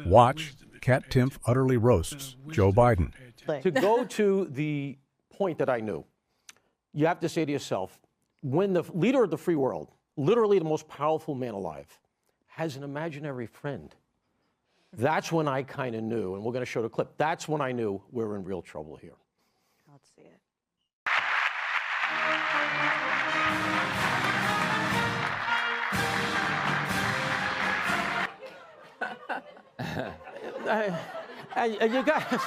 Watch, Kat Timpf utterly roasts Joe Biden. To go to the point that I knew, you have to say to yourself, when the leader of the free world, literally the most powerful man alive, has an imaginary friend, that's when I kind of knew, and we're going to show the clip, that's when I knew we're in real trouble here. Let's see it. You guys.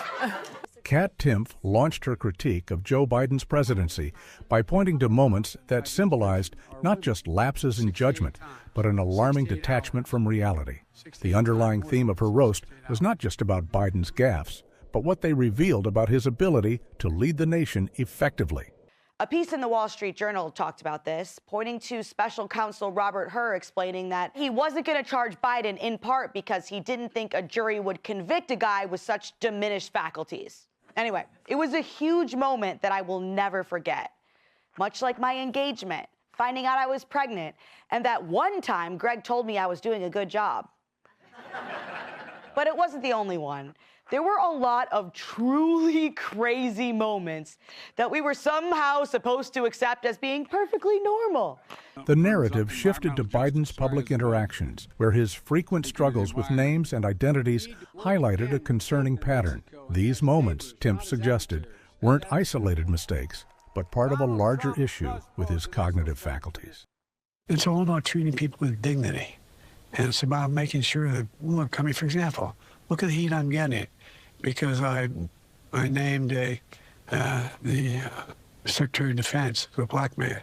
Kat Timpf launched her critique of Joe Biden's presidency by pointing to moments that symbolized not just lapses in judgment, but an alarming detachment from reality. The underlying theme of her roast was not just about Biden's gaffes, but what they revealed about his ability to lead the nation effectively. A piece in the Wall Street Journal talked about this, pointing to special counsel Robert Hur explaining that he wasn't going to charge Biden in part because he didn't think a jury would convict a guy with such diminished faculties. Anyway, it was a huge moment that I will never forget. Much like my engagement, finding out I was pregnant, and that one time Greg told me I was doing a good job. But it wasn't the only one. There were a lot of truly crazy moments that we were somehow supposed to accept as being perfectly normal. The narrative shifted to Biden's public interactions, where his frequent struggles with names and identities highlighted a concerning pattern. These moments, Timpf suggested, weren't isolated mistakes, but part of a larger issue with his cognitive faculties. It's all about treating people with dignity. And it's about making sure that, look, I mean, for example, look at the heat I'm getting because I named the Secretary of Defense to a black man.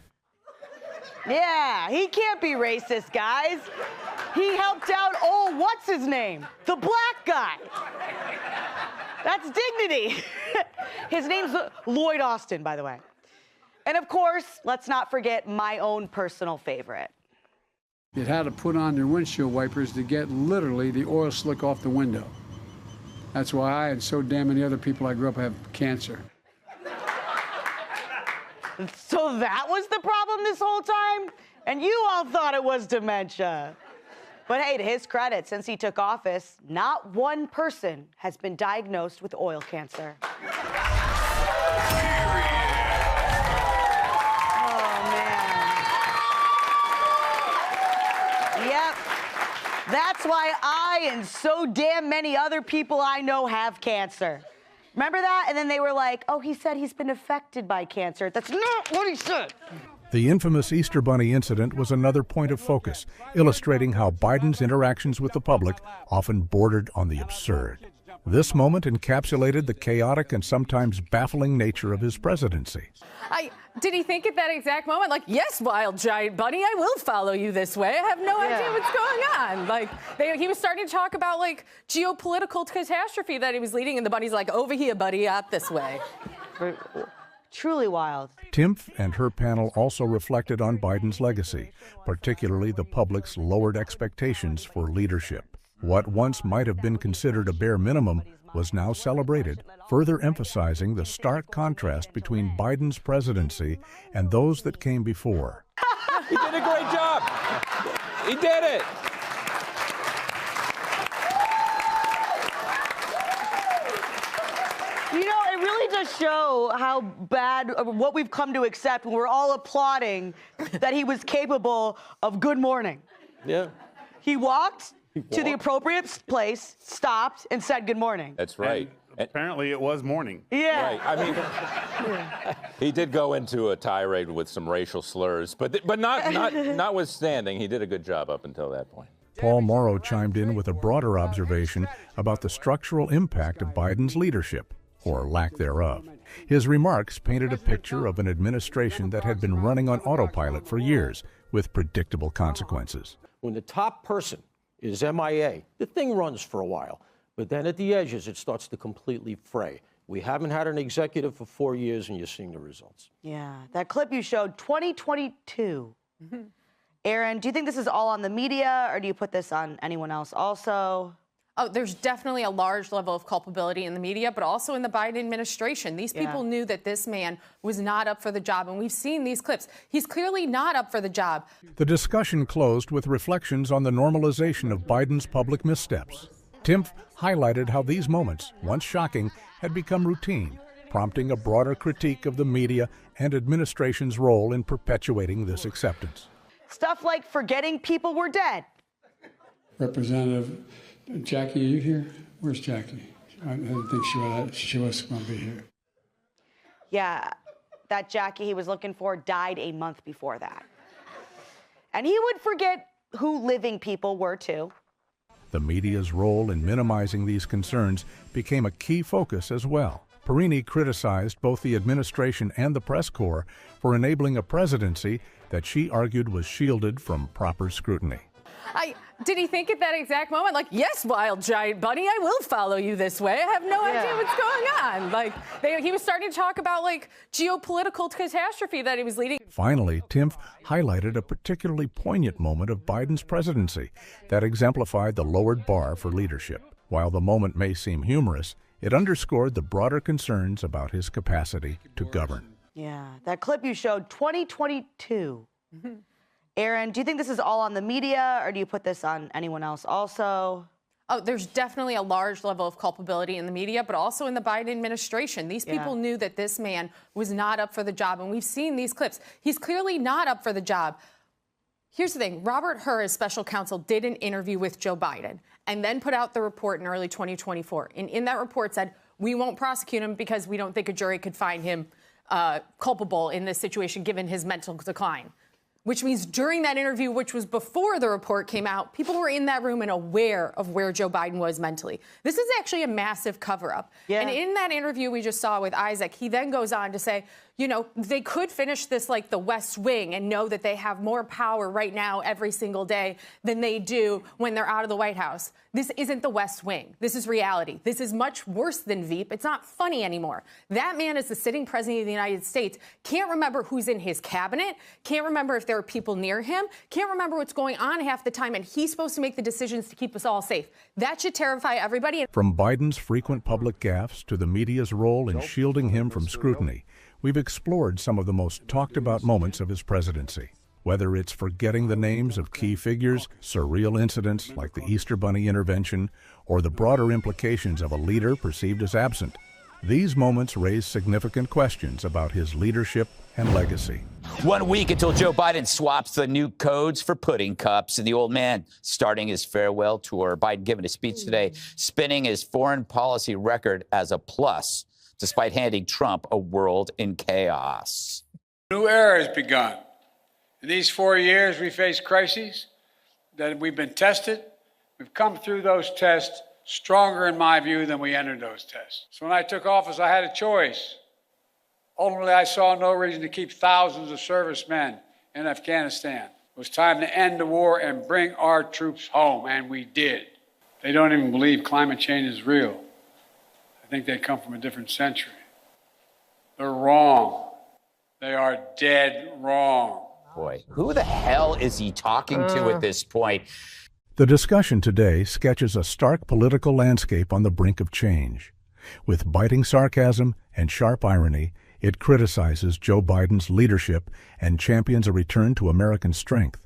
Yeah, he can't be racist, guys. He helped out, what's his name? The black guy. That's dignity. His name's Lloyd Austin, by the way. And of course, let's not forget my own personal favorite. It had to put on their windshield wipers to get literally the oil slick off the window. That's why I and so damn many other people I grew up have cancer. So that was the problem this whole time? And you all thought it was dementia. But hey, to his credit, since he took office, not one person has been diagnosed with oil cancer. Yep. That's why I and so damn many other people I know have cancer. Remember that? And then they were like, he said he's been affected by cancer. That's not what he said. The infamous Easter Bunny incident was another point of focus, illustrating how Biden's interactions with the public often bordered on the absurd. This moment encapsulated the chaotic and sometimes baffling nature of his presidency. Did he think at that exact moment, like, yes, wild giant bunny, I will follow you this way. I have no idea what's going on. Like, he was starting to talk about, like, geopolitical catastrophe that he was leading, and the bunny's like, over here, buddy, out this way. Truly wild. Timpf and her panel also reflected on Biden's legacy, particularly the public's lowered expectations for leadership. What once might have been considered a bare minimum was now celebrated, further emphasizing the stark contrast between Biden's presidency and those that came before. He did a great job. He did it. You know, it really does show how bad, what we've come to accept when we're all applauding that he was capable of good morning. Yeah. He walked to the appropriate place, stopped, and said good morning. That's right. And apparently it was morning. Yeah. Right. I mean, he did go into a tirade with some racial slurs, but notwithstanding, he did a good job up until that point. Paul Morrow chimed in with a broader observation about the structural impact of Biden's leadership, or lack thereof. His remarks painted a picture of an administration that had been running on autopilot for years, with predictable consequences. When the top person is MIA, the thing runs for a while, but then at the edges, it starts to completely fray. We haven't had an executive for 4 years, and you're seeing the results. Yeah, that clip you showed, 2022. Aaron, do you think this is all on the media, or do you put this on anyone else also? Oh, there's definitely a large level of culpability in the media, but also in the Biden administration. These people knew that this man was not up for the job, and we've seen these clips. He's clearly not up for the job. The discussion closed with reflections on the normalization of Biden's public missteps. Timpf highlighted how these moments, once shocking, had become routine, prompting a broader critique of the media and administration's role in perpetuating this acceptance. Stuff like forgetting people were dead. Representative Jackie, are you here? Where's Jackie? I didn't think she was going to be here. Yeah, that Jackie he was looking for died a month before that. And he would forget who living people were, too. The media's role in minimizing these concerns became a key focus as well. Perini criticized both the administration and the press corps for enabling a presidency that she argued was shielded from proper scrutiny. Did he think at that exact moment, like, yes, wild giant bunny, I will follow you this way. I have no idea what's going on. Like, he was starting to talk about, like, geopolitical catastrophe that he was leading. Finally, Timpf highlighted a particularly poignant moment of Biden's presidency that exemplified the lowered bar for leadership. While the moment may seem humorous, it underscored the broader concerns about his capacity to govern. Yeah, that clip you showed, 2022. Aaron, do you think this is all on the media, or do you put this on anyone else also? Oh, there's definitely a large level of culpability in the media, but also in the Biden administration. These people knew that this man was not up for the job, and we've seen these clips. He's clearly not up for the job. Here's the thing. Robert Hur, as special counsel, did an interview with Joe Biden and then put out the report in early 2024. And in that report said, we won't prosecute him because we don't think a jury could find him culpable in this situation given his mental decline. Which means during that interview, which was before the report came out, people were in that room and aware of where Joe Biden was mentally. This is actually a massive cover-up. Yeah. And in that interview we just saw with Isaac, he then goes on to say, you know, they could finish this like the West Wing and know that they have more power right now every single day than they do when they're out of the White House. This isn't the West Wing. This is reality. This is much worse than Veep. It's not funny anymore. That man is the sitting president of the United States, can't remember who's in his cabinet, can't remember if there are people near him, can't remember what's going on half the time, and he's supposed to make the decisions to keep us all safe. That should terrify everybody. From Biden's frequent public gaffes to the media's role in shielding him from scrutiny, we've explored some of the most talked about moments of his presidency. Whether it's forgetting the names of key figures, surreal incidents like the Easter Bunny intervention, or the broader implications of a leader perceived as absent, these moments raise significant questions about his leadership and legacy. 1 week until Joe Biden swaps the new codes for pudding cups, and the old man starting his farewell tour. Biden giving a speech today, spinning his foreign policy record as a plus, despite handing Trump a world in chaos. A new era has begun. In these 4 years, we faced crises that we've been tested. We've come through those tests stronger, in my view, than we entered those tests. So when I took office, I had a choice. Ultimately, I saw no reason to keep thousands of servicemen in Afghanistan. It was time to end the war and bring our troops home, and we did. They don't even believe climate change is real. I think they come from a different century. They're wrong. They are dead wrong. Boy, who the hell is he talking to at this point? The discussion today sketches a stark political landscape on the brink of change. With biting sarcasm and sharp irony, it criticizes Joe Biden's leadership and champions a return to American strength.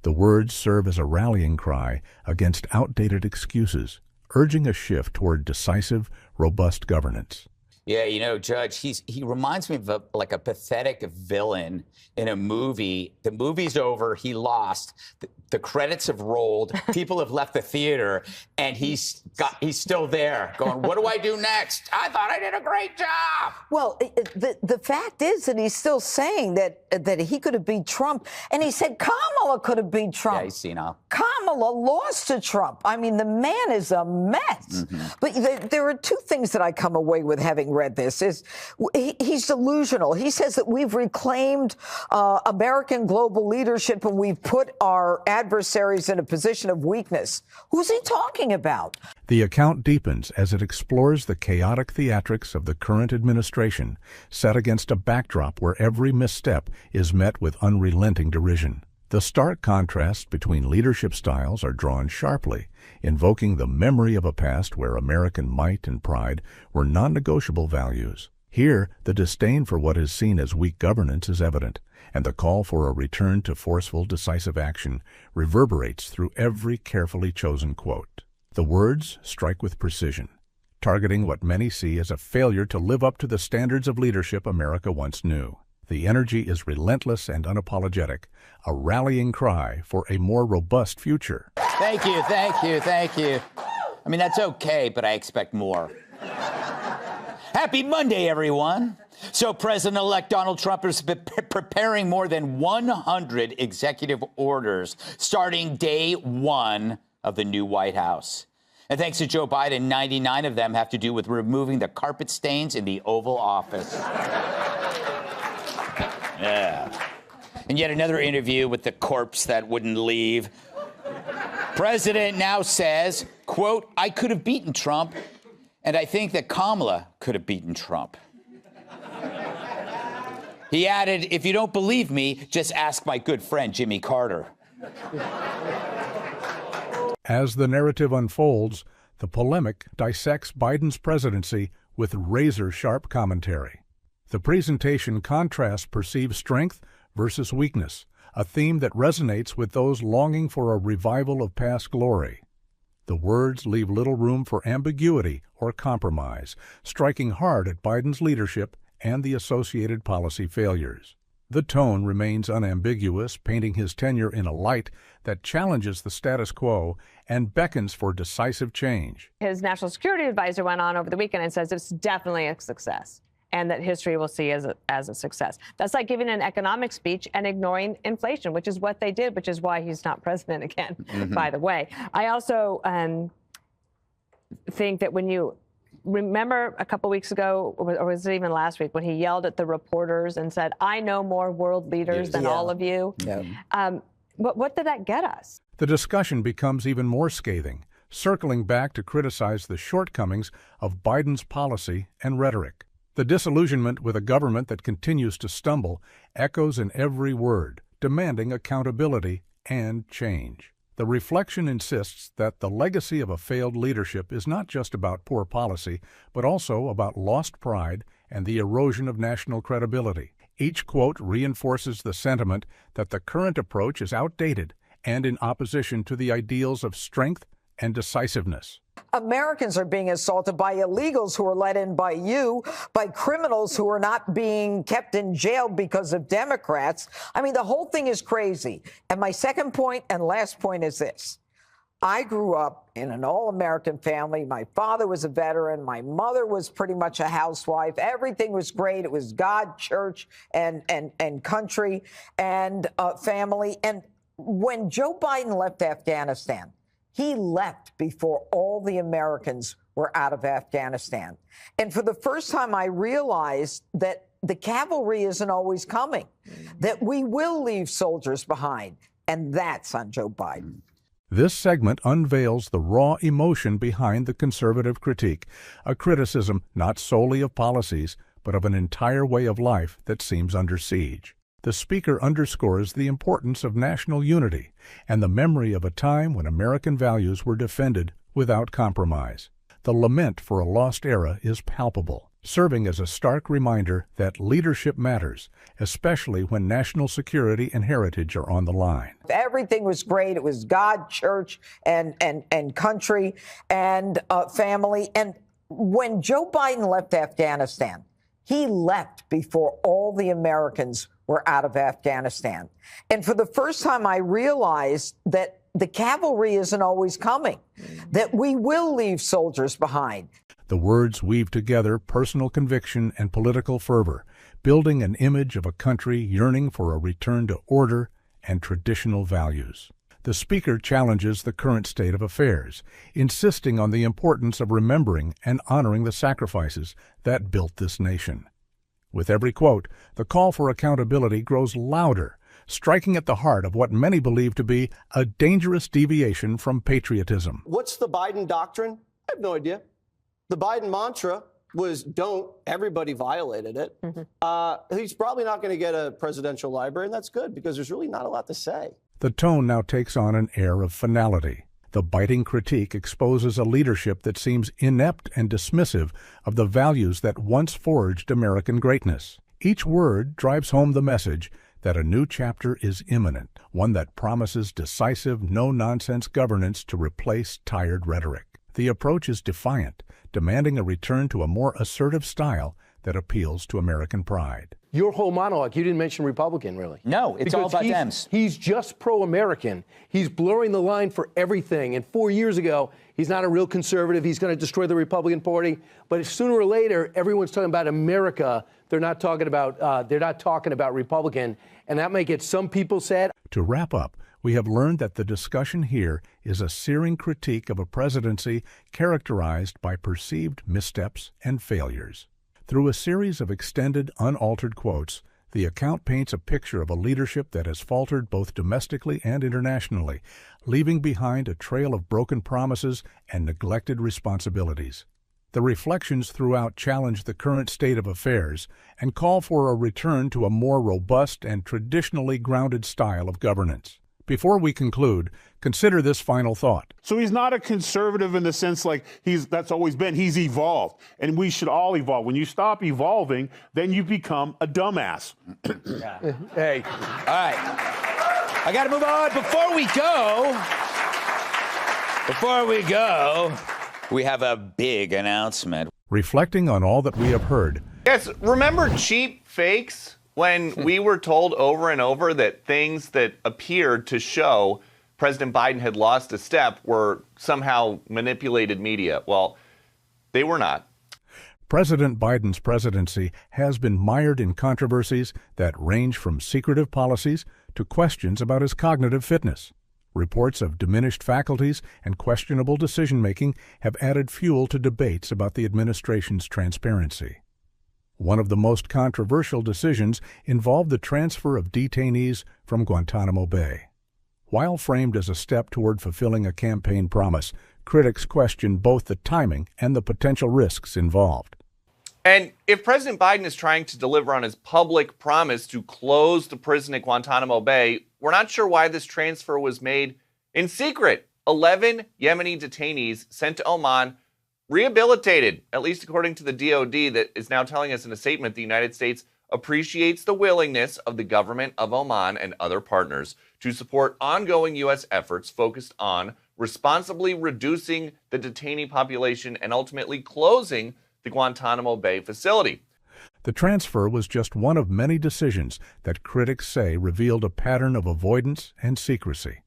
The words serve as a rallying cry against outdated excuses, urging a shift toward decisive, robust governance. Yeah, you know, Judge, he reminds me of a pathetic villain in a movie. The movie's over. He lost. The credits have rolled. People have left the theater, and he's still there going, what do I do next? I thought I did a great job. Well, the fact is that he's still saying that he could have beat Trump. And he said Kamala could have beat Trump. Yeah, he's senile. Kamala lost to Trump. I mean, the man is a mess. Mm-hmm. But there are two things that I come away with having read this. He's delusional. He says that we've reclaimed American global leadership and we've put our adversaries in a position of weakness. Who's he talking about? The account deepens as it explores the chaotic theatrics of the current administration, set against a backdrop where every misstep is met with unrelenting derision. The stark contrasts between leadership styles are drawn sharply, invoking the memory of a past where American might and pride were non-negotiable values. Here, the disdain for what is seen as weak governance is evident, and the call for a return to forceful, decisive action reverberates through every carefully chosen quote. The words strike with precision, targeting what many see as a failure to live up to the standards of leadership America once knew. The energy is relentless and unapologetic, a rallying cry for a more robust future. Thank you, thank you, thank you. I mean, that's okay, but I expect more. Happy Monday, everyone. So President-elect Donald Trump is preparing more than 100 executive orders starting day one of the new White House. And thanks to Joe Biden, 99 of them have to do with removing the carpet stains in the Oval Office. Yeah. And yet another interview with the corpse that wouldn't leave. President now says, quote, I could have beaten Trump, and I think that Kamala could have beaten Trump. He added, if you don't believe me, just ask my good friend Jimmy Carter. As the narrative unfolds, the polemic dissects Biden's presidency with razor-sharp commentary. The presentation contrasts perceived strength versus weakness, a theme that resonates with those longing for a revival of past glory. The words leave little room for ambiguity or compromise, striking hard at Biden's leadership and the associated policy failures. The tone remains unambiguous, painting his tenure in a light that challenges the status quo and beckons for decisive change. His national security advisor went on over the weekend and says it's definitely a success, and that history will see as a success. That's like giving an economic speech and ignoring inflation, which is what they did, which is why he's not president again, by the way. I also think that when you remember a couple weeks ago, or was it even last week, when he yelled at the reporters and said, I know more world leaders than all of you. What did that get us? The discussion becomes even more scathing, circling back to criticize the shortcomings of Biden's policy and rhetoric. The disillusionment with a government that continues to stumble echoes in every word, demanding accountability and change. The reflection insists that the legacy of a failed leadership is not just about poor policy, but also about lost pride and the erosion of national credibility. Each quote reinforces the sentiment that the current approach is outdated and in opposition to the ideals of strength and decisiveness. Americans are being assaulted by illegals who are let in by you, by criminals who are not being kept in jail because of Democrats. I mean, the whole thing is crazy. And my second point and last point is this. I grew up in an all-American family. My father was a veteran. My mother was pretty much a housewife. Everything was great. It was God, church, and country and family. And when Joe Biden left Afghanistan, he left before all the Americans were out of Afghanistan. And for the first time, I realized that the cavalry isn't always coming, that we will leave soldiers behind. And that's on Joe Biden. This segment unveils the raw emotion behind the conservative critique, a criticism not solely of policies, but of an entire way of life that seems under siege. The speaker underscores the importance of national unity and the memory of a time when American values were defended without compromise. The lament for a lost era is palpable, serving as a stark reminder that leadership matters, especially when national security and heritage are on the line. Everything was great. It was God, church, and country, and family. And when Joe Biden left Afghanistan, he left before all the Americans were out of Afghanistan. And for the first time, I realized that the cavalry isn't always coming, that we will leave soldiers behind. The words weave together personal conviction and political fervor, building an image of a country yearning for a return to order and traditional values. The speaker challenges the current state of affairs, insisting on the importance of remembering and honoring the sacrifices that built this nation. With every quote, the call for accountability grows louder, striking at the heart of what many believe to be a dangerous deviation from patriotism. What's the Biden doctrine? I have no idea. The Biden mantra was don't. Everybody violated it. He's probably not going to get a presidential library, and that's good because there's really not a lot to say. The tone now takes on an air of finality. The biting critique exposes a leadership that seems inept and dismissive of the values that once forged American greatness. Each word drives home the message that a new chapter is imminent, one that promises decisive, no-nonsense governance to replace tired rhetoric. The approach is defiant, demanding a return to a more assertive style that appeals to American pride. Your whole monologue, you didn't mention Republican, really. No, it's all about Dems. He's just pro-American. He's blurring the line for everything. And 4 years ago, he's not a real conservative. He's going to destroy the Republican Party. But sooner or later, everyone's talking about America. They're not talking about Republican. And that may get some people sad. To wrap up, we have learned that the discussion here is a searing critique of a presidency characterized by perceived missteps and failures. Through a series of extended, unaltered quotes, the account paints a picture of a leadership that has faltered both domestically and internationally, leaving behind a trail of broken promises and neglected responsibilities. The reflections throughout challenge the current state of affairs and call for a return to a more robust and traditionally grounded style of governance. Before we conclude, consider this final thought. So he's not a conservative in the sense like that's always been. He's evolved, and we should all evolve. When you stop evolving, then you become a dumbass. Hey. All right. I got to move on. Before we go, we have a big announcement. Reflecting on all that we have heard. Yes, remember cheap fakes? When we were told over and over that things that appeared to show President Biden had lost a step were somehow manipulated media. Well, they were not. President Biden's presidency has been mired in controversies that range from secretive policies to questions about his cognitive fitness. Reports of diminished faculties and questionable decision-making have added fuel to debates about the administration's transparency. One of the most controversial decisions involved the transfer of detainees from Guantanamo Bay. While framed as a step toward fulfilling a campaign promise, critics question both the timing and the potential risks involved. And if President Biden is trying to deliver on his public promise to close the prison at Guantanamo Bay, we're not sure why this transfer was made in secret. 11 Yemeni detainees sent to Oman rehabilitated, at least according to the DOD, that is now telling us in a statement the United States appreciates the willingness of the government of Oman and other partners to support ongoing U.S. efforts focused on responsibly reducing the detainee population and ultimately closing the Guantanamo Bay facility. The transfer was just one of many decisions that critics say revealed a pattern of avoidance and secrecy.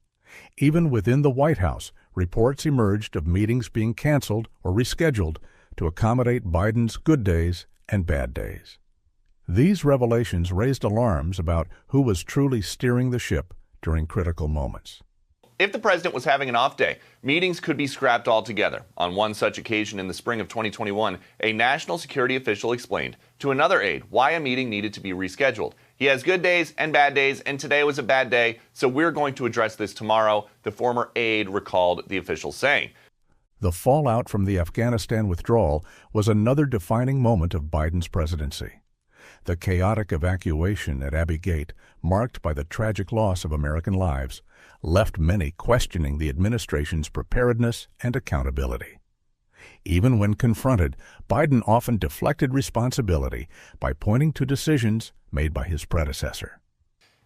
Even within the White House, reports emerged of meetings being canceled or rescheduled to accommodate Biden's good days and bad days. These revelations raised alarms about who was truly steering the ship during critical moments. If the president was having an off day, meetings could be scrapped altogether. On one such occasion in the spring of 2021, a national security official explained to another aide why a meeting needed to be rescheduled. He has good days and bad days, and today was a bad day, so we're going to address this tomorrow, the former aide recalled the official saying. The fallout from the Afghanistan withdrawal was another defining moment of Biden's presidency. The chaotic evacuation at Abbey Gate, marked by the tragic loss of American lives, left many questioning the administration's preparedness and accountability. Even when confronted, Biden often deflected responsibility by pointing to decisions made by his predecessor.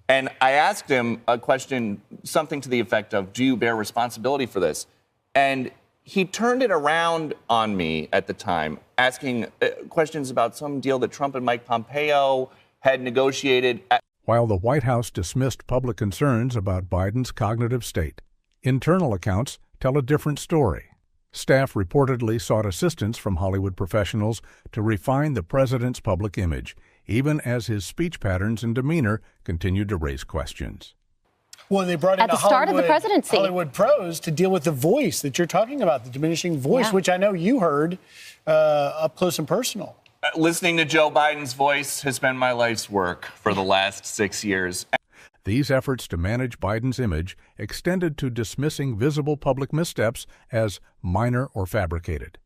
And I asked him a question, something to the effect of, do you bear responsibility for this? And he turned it around on me at the time, asking questions about some deal that Trump and Mike Pompeo had negotiated. While the White House dismissed public concerns about Biden's cognitive state, internal accounts tell a different story. Staff reportedly sought assistance from Hollywood professionals to refine the president's public image, even as his speech patterns and demeanor continued to raise questions. Well, they brought in at the start of the presidency Hollywood pros to deal with the voice that you're talking about, the diminishing voice, which I know you heard up close and personal. Listening to Joe Biden's voice has been my life's work for the last 6 years. These efforts to manage Biden's image extended to dismissing visible public missteps as minor or fabricated.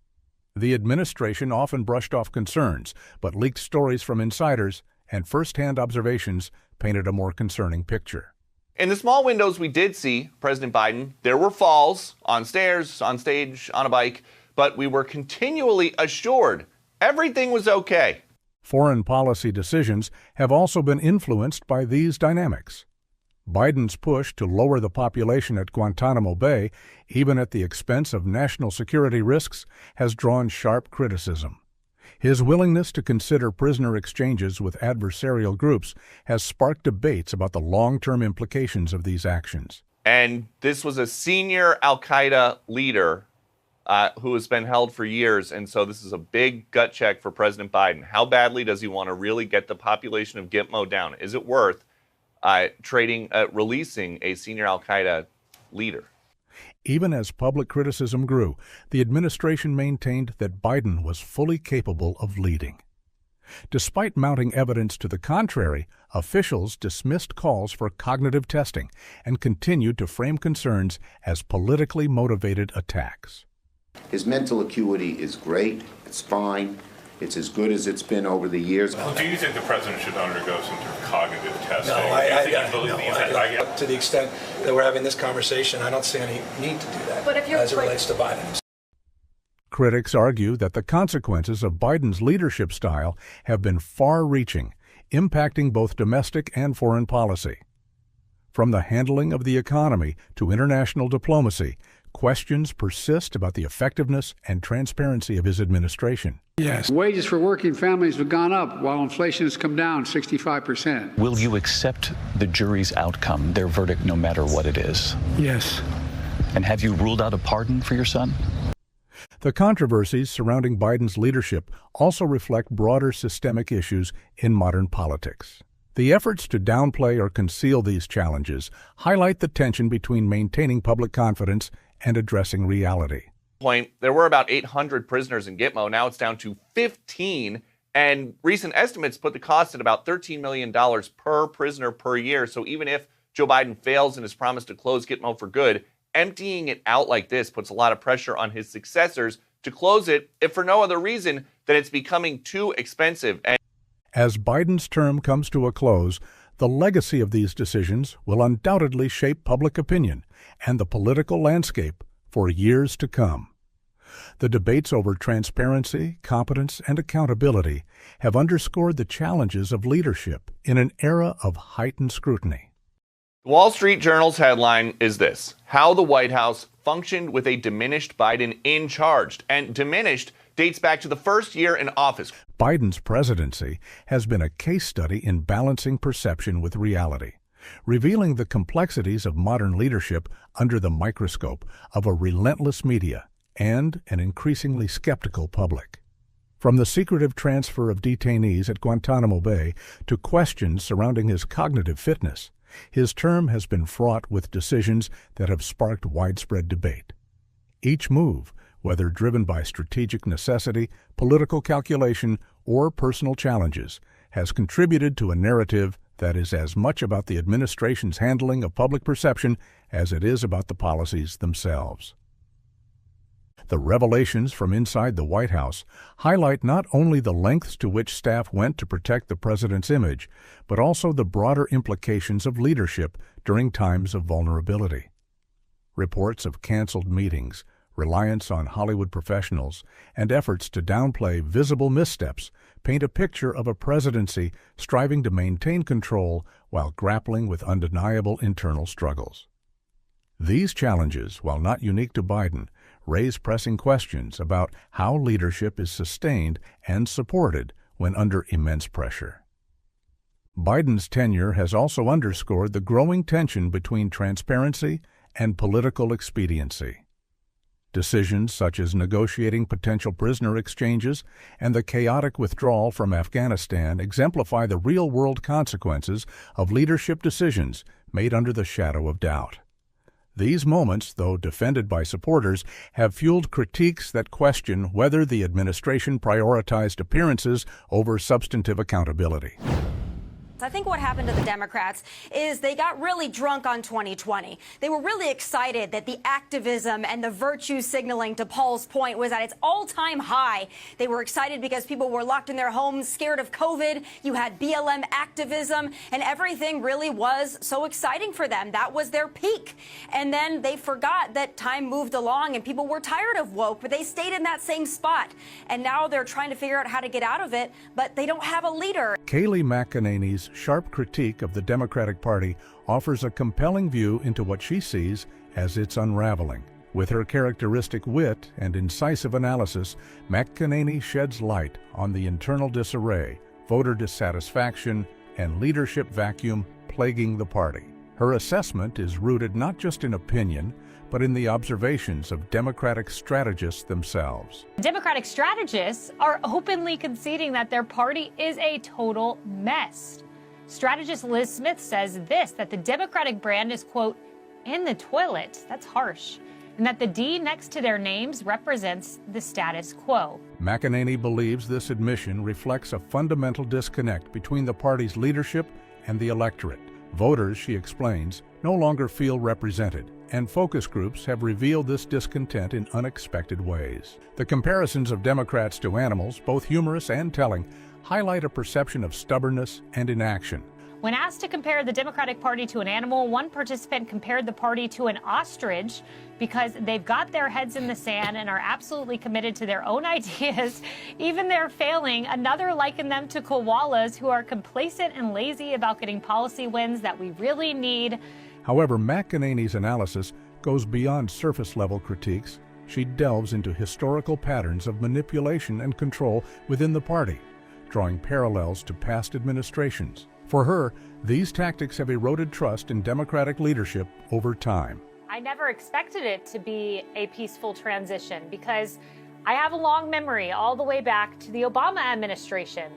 The administration often brushed off concerns, but leaked stories from insiders and first-hand observations painted a more concerning picture. In the small windows we did see President Biden, there were falls on stairs, on stage, on a bike, but we were continually assured everything was okay. Foreign policy decisions have also been influenced by these dynamics. Biden's push to lower the population at Guantanamo Bay, even at the expense of national security risks, has drawn sharp criticism. His willingness to consider prisoner exchanges with adversarial groups has sparked debates about the long-term implications of these actions. And this was a senior al-Qaeda leader who has been held for years. And so this is a big gut check for President Biden. How badly does he want to really get the population of Gitmo down? Is it worth releasing a senior al-Qaeda leader? Even as public criticism grew, the administration maintained that Biden was fully capable of leading. Despite mounting evidence to the contrary, officials dismissed calls for cognitive testing and continued to frame concerns as politically motivated attacks. His mental acuity is great. It's fine. It's as good as it's been over the years. Well, do you think the president should undergo some sort of cognitive testing? No, to the extent that we're having this conversation, I don't see any need to do that as it relates to Biden. Critics argue that the consequences of Biden's leadership style have been far-reaching, impacting both domestic and foreign policy. From the handling of the economy to international diplomacy, questions persist about the effectiveness and transparency of his administration. Yes. Wages for working families have gone up while inflation has come down 65%. Will you accept the jury's outcome, their verdict, no matter what it is? Yes. And have you ruled out a pardon for your son? The controversies surrounding Biden's leadership also reflect broader systemic issues in modern politics. The efforts to downplay or conceal these challenges highlight the tension between maintaining public confidence and addressing reality. There were about 800 prisoners in Gitmo. Now it's down to 15. And recent estimates put the cost at about $13 million per prisoner per year. So even if Joe Biden fails in his promise to close Gitmo for good, emptying it out like this puts a lot of pressure on his successors to close it, if for no other reason than it's becoming too expensive. As Biden's term comes to a close, the legacy of these decisions will undoubtedly shape public opinion and the political landscape for years to come. The debates over transparency, competence, and accountability have underscored the challenges of leadership in an era of heightened scrutiny. The Wall Street Journal's headline is this: How the White House Functioned with a Diminished Biden in Charge. And diminished dates back to the first year in office. Biden's presidency has been a case study in balancing perception with reality, revealing the complexities of modern leadership under the microscope of a relentless media and an increasingly skeptical public. From the secretive transfer of detainees at Guantanamo Bay to questions surrounding his cognitive fitness, his term has been fraught with decisions that have sparked widespread debate. Each move, whether driven by strategic necessity, political calculation, or personal challenges, has contributed to a narrative that is as much about the administration's handling of public perception as it is about the policies themselves. The revelations from inside the White House highlight not only the lengths to which staff went to protect the president's image, but also the broader implications of leadership during times of vulnerability. Reports of canceled meetings, reliance on Hollywood professionals, and efforts to downplay visible missteps paint a picture of a presidency striving to maintain control while grappling with undeniable internal struggles. These challenges, while not unique to Biden, raise pressing questions about how leadership is sustained and supported when under immense pressure. Biden's tenure has also underscored the growing tension between transparency and political expediency. Decisions such as negotiating potential prisoner exchanges and the chaotic withdrawal from Afghanistan exemplify the real-world consequences of leadership decisions made under the shadow of doubt. These moments, though defended by supporters, have fueled critiques that question whether the administration prioritized appearances over substantive accountability. I think what happened to the Democrats is they got really drunk on 2020. They were really excited that the activism and the virtue signaling, to Paul's point, was at its all-time high. They were excited because people were locked in their homes, scared of COVID. You had BLM activism, and everything really was so exciting for them. That was their peak. And then they forgot that time moved along and people were tired of woke, but they stayed in that same spot. And now they're trying to figure out how to get out of it, but they don't have a leader. Kayleigh McEnany's sharp critique of the Democratic Party offers a compelling view into what she sees as its unraveling. With her characteristic wit and incisive analysis, McEnany sheds light on the internal disarray, voter dissatisfaction, and leadership vacuum plaguing the party. Her assessment is rooted not just in opinion, but in the observations of Democratic strategists themselves. Democratic strategists are openly conceding that their party is a total mess. Strategist Liz Smith says this, that the Democratic brand is, quote, in the toilet. That's harsh. And that the D next to their names represents the status quo. McEnany believes this admission reflects a fundamental disconnect between the party's leadership and the electorate. Voters, she explains, no longer feel represented, and focus groups have revealed this discontent in unexpected ways. The comparisons of Democrats to animals, both humorous and telling, highlight a perception of stubbornness and inaction. When asked to compare the Democratic Party to an animal, one participant compared the party to an ostrich because they've got their heads in the sand and are absolutely committed to their own ideas, even they're failing. Another likened them to koalas who are complacent and lazy about getting policy wins that we really need. However, McEnany's analysis goes beyond surface-level critiques. She delves into historical patterns of manipulation and control within the party, drawing parallels to past administrations. For her, these tactics have eroded trust in Democratic leadership over time. I never expected it to be a peaceful transition because I have a long memory all the way back to the Obama administration.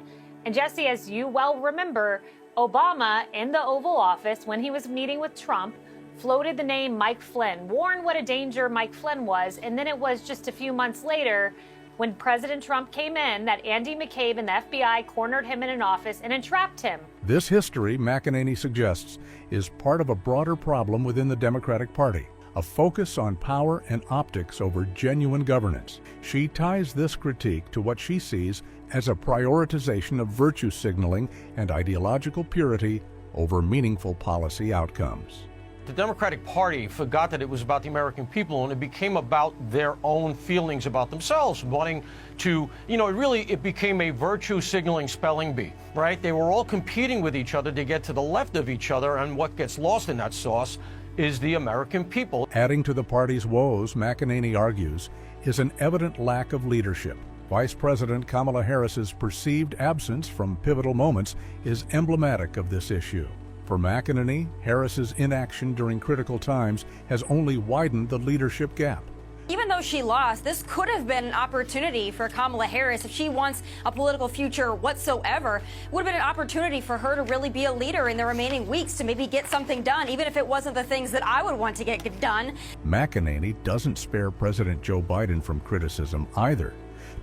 And Jesse, as you well remember, Obama in the Oval Office, when he was meeting with Trump, floated the name Mike Flynn, warned what a danger Mike Flynn was, and then it was just a few months later when President Trump came in that Andy McCabe and the FBI cornered him in an office and entrapped him. This history, McEnany suggests, is part of a broader problem within the Democratic Party, a focus on power and optics over genuine governance. She ties this critique to what she sees as a prioritization of virtue signaling and ideological purity over meaningful policy outcomes. The Democratic Party forgot that it was about the American people, and it became about their own feelings about themselves, wanting to, it became a virtue signaling spelling bee, right? They were all competing with each other to get to the left of each other, and what gets lost in that sauce is the American people. Adding to the party's woes, McEnany argues, is an evident lack of leadership. Vice President Kamala Harris's perceived absence from pivotal moments is emblematic of this issue. For McEnany, Harris's inaction during critical times has only widened the leadership gap. Even though she lost, this could have been an opportunity for Kamala Harris. If she wants a political future whatsoever, it would have been an opportunity for her to really be a leader in the remaining weeks to maybe get something done, even if it wasn't the things that I would want to get done. McEnany doesn't spare President Joe Biden from criticism either,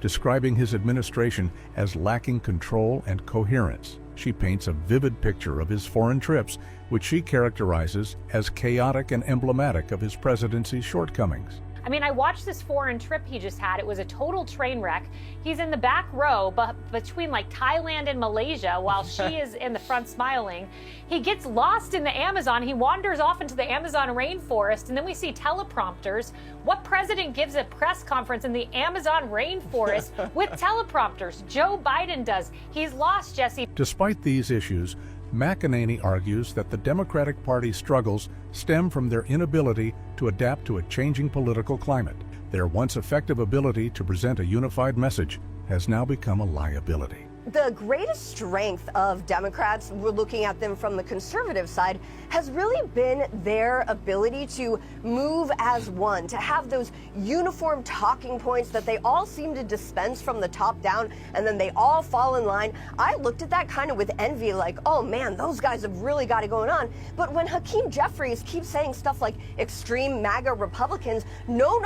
describing his administration as lacking control and coherence. She paints a vivid picture of his foreign trips, which she characterizes as chaotic and emblematic of his presidency's shortcomings. I mean, I watched this foreign trip he just had. It was a total train wreck. He's in the back row between like Thailand and Malaysia while she is in the front smiling. He gets lost in the Amazon. He wanders off into the Amazon rainforest, and then we see teleprompters. What president gives a press conference in the Amazon rainforest with teleprompters? Joe Biden does. He's lost, Jesse. Despite these issues, McEnany argues that the Democratic Party's struggles stem from their inability to adapt to a changing political climate. Their once effective ability to present a unified message has now become a liability. The greatest strength of Democrats, we're looking at them from the conservative side, has really been their ability to move as one, to have those uniform talking points that they all seem to dispense from the top down, and then they all fall in line. I looked at that kind of with envy, like, oh man, those guys have really got it going on. But when Hakeem Jeffries keeps saying stuff like extreme MAGA Republicans, no,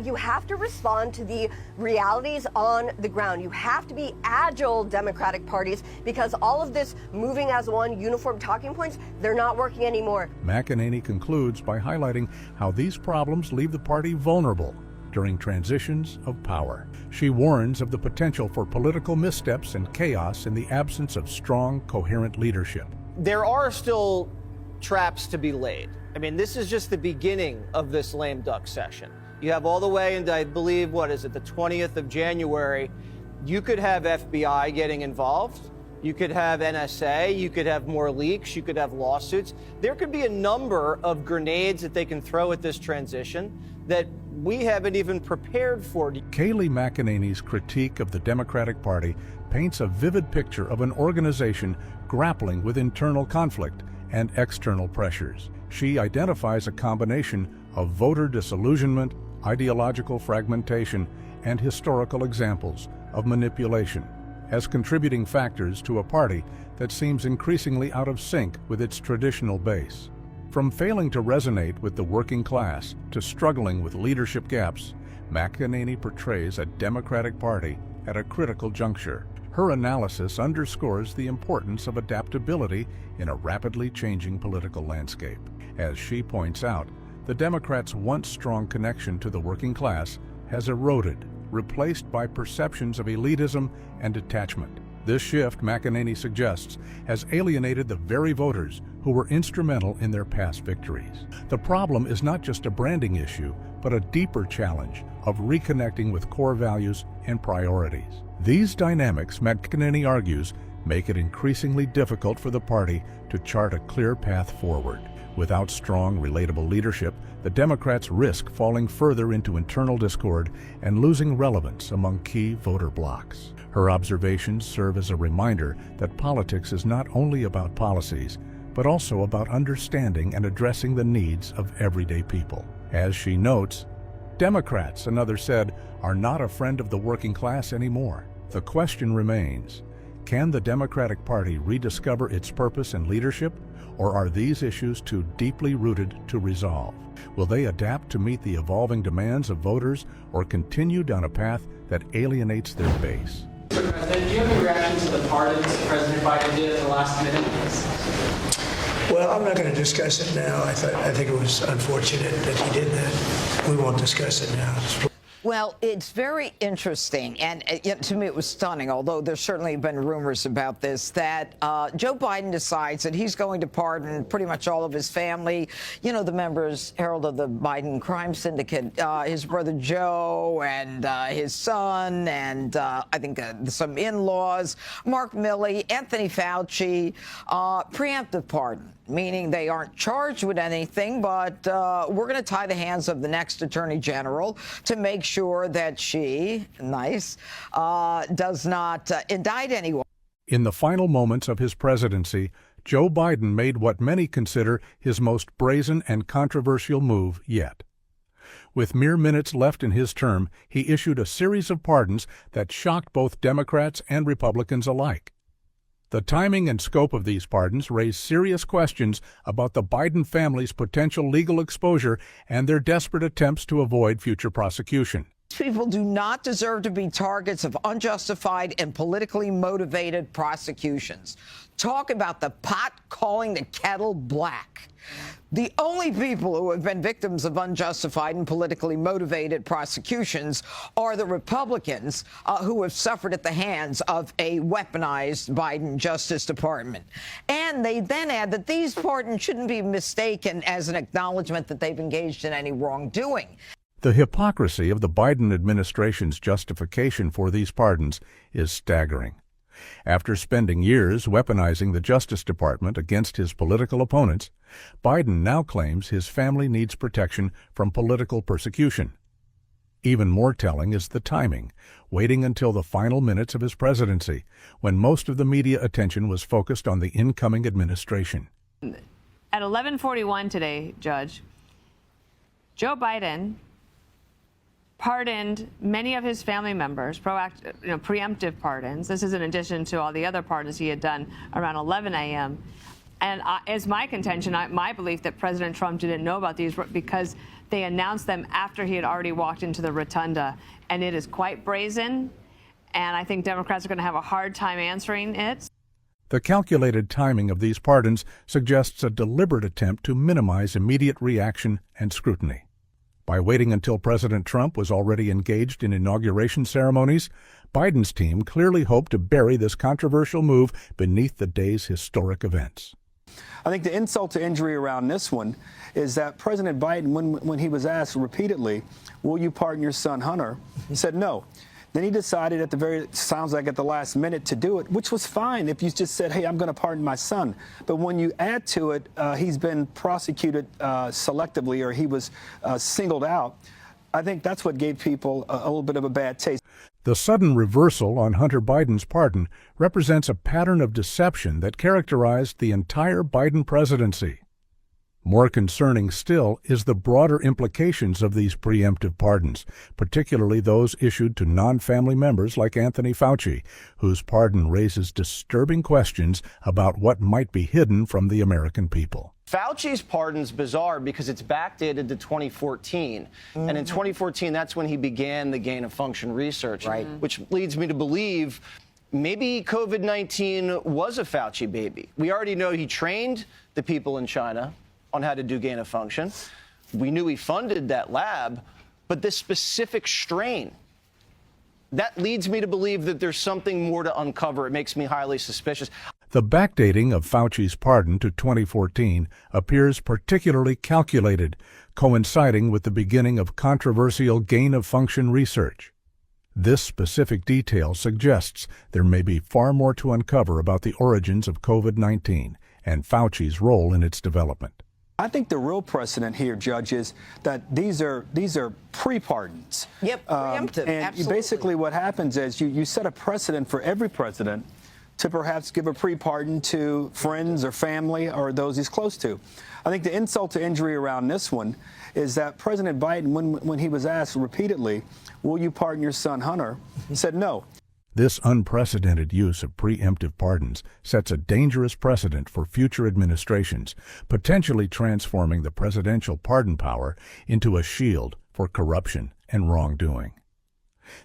you have to respond to the realities on the ground. You have to be agile fragile Democratic parties because all of this moving as one, uniform talking points, they're not working anymore. McEnany concludes by highlighting how these problems leave the party vulnerable during transitions of power. She warns of the potential for political missteps and chaos in the absence of strong, coherent leadership. There are still traps to be laid. I mean, this is just the beginning of this lame duck session. You have all the way into, I believe, the 20th of January. You could have FBI getting involved. You could have NSA. You could have more leaks. You could have lawsuits. There could be a number of grenades that they can throw at this transition that we haven't even prepared for. Kayleigh McEnany's critique of the Democratic Party paints a vivid picture of an organization grappling with internal conflict and external pressures. She identifies a combination of voter disillusionment, ideological fragmentation, and historical examples of manipulation as contributing factors to a party that seems increasingly out of sync with its traditional base. From failing to resonate with the working class to struggling with leadership gaps, McEnany portrays a Democratic Party at a critical juncture. Her analysis underscores the importance of adaptability in a rapidly changing political landscape. As she points out, the Democrats' once strong connection to the working class has eroded, replaced by perceptions of elitism and detachment. This shift, McEnany suggests, has alienated the very voters who were instrumental in their past victories. The problem is not just a branding issue, but a deeper challenge of reconnecting with core values and priorities. These dynamics, McEnany argues, make it increasingly difficult for the party to chart a clear path forward. Without strong, relatable leadership, the Democrats risk falling further into internal discord and losing relevance among key voter blocs. Her observations serve as a reminder that politics is not only about policies, but also about understanding and addressing the needs of everyday people. As she notes, Democrats, another said, are not a friend of the working class anymore. The question remains, can the Democratic Party rediscover its purpose and leadership, or are these issues too deeply rooted to resolve? Will they adapt to meet the evolving demands of voters or continue down a path that alienates their base? Mr. President, do you have any reaction to the pardons President Biden did at the last minute? Well, I'm not going to discuss it now. I think it was unfortunate that he did that. We won't discuss it now. Well, it's very interesting, and to me it was stunning, although there's certainly been rumors about this, that Joe Biden decides that he's going to pardon pretty much all of his family, the members, Harold, of the Biden crime syndicate, his brother Joe and his son, and I think some in-laws, Mark Milley, Anthony Fauci, preemptive pardon, meaning they aren't charged with anything, but we're going to tie the hands of the next attorney general to make sure that she, does not indict anyone. In the final moments of his presidency, Joe Biden made what many consider his most brazen and controversial move yet. With mere minutes left in his term, he issued a series of pardons that shocked both Democrats and Republicans alike. The timing and scope of these pardons raise serious questions about the Biden family's potential legal exposure and their desperate attempts to avoid future prosecution. People do not deserve to be targets of unjustified and politically motivated prosecutions. Talk about the pot calling the kettle black. The only people who have been victims of unjustified and politically motivated prosecutions are the Republicans who have suffered at the hands of a weaponized Biden Justice Department. And they then add that these pardons shouldn't be mistaken as an acknowledgement that they've engaged in any wrongdoing. The hypocrisy of the Biden administration's justification for these pardons is staggering. After spending years weaponizing the Justice Department against his political opponents, Biden now claims his family needs protection from political persecution. Even more telling is the timing, waiting until the final minutes of his presidency, when most of the media attention was focused on the incoming administration. At 11:41 today, Judge, Joe Biden pardoned many of his family members, preemptive pardons. This is in addition to all the other pardons he had done around 11 a.m. And it's my contention, my belief that President Trump didn't know about these because they announced them after he had already walked into the rotunda. And it is quite brazen. And I think Democrats are going to have a hard time answering it. The calculated timing of these pardons suggests a deliberate attempt to minimize immediate reaction and scrutiny. By waiting until President Trump was already engaged in inauguration ceremonies, Biden's team clearly hoped to bury this controversial move beneath the day's historic events. I think the insult to injury around this one is that President Biden, when he was asked repeatedly, will you pardon your son Hunter, he said no. Then he decided at the last minute to do it, which was fine if you just said, hey, I'm going to pardon my son. But when you add to it, he's been prosecuted selectively, or he was singled out, I think that's what gave people a little bit of a bad taste. The sudden reversal on Hunter Biden's pardon represents a pattern of deception that characterized the entire Biden presidency. More concerning still is the broader implications of these preemptive pardons, particularly those issued to non-family members like Anthony Fauci, whose pardon raises disturbing questions about what might be hidden from the American people. Fauci's pardon's bizarre because it's backdated to 2014. And in 2014, that's when he began the gain-of-function research, which leads me to believe maybe COVID-19 was a Fauci baby. We already know he trained the people in China on how to do gain-of-function. We knew he funded that lab, but this specific strain, that leads me to believe that there's something more to uncover. It makes me highly suspicious. The backdating of Fauci's pardon to 2014 appears particularly calculated, coinciding with the beginning of controversial gain-of-function research. This specific detail suggests there may be far more to uncover about the origins of COVID-19 and Fauci's role in its development. I think the real precedent here, Judge, is that these are pre-pardons. Yep, preemptive, and absolutely. Basically what happens is you set a precedent for every president to perhaps give a pre-pardon to friends or family or those he's close to. I think the insult to injury around this one is that President Biden, when he was asked repeatedly, will you pardon your son Hunter, he said no. This unprecedented use of preemptive pardons sets a dangerous precedent for future administrations, potentially transforming the presidential pardon power into a shield for corruption and wrongdoing.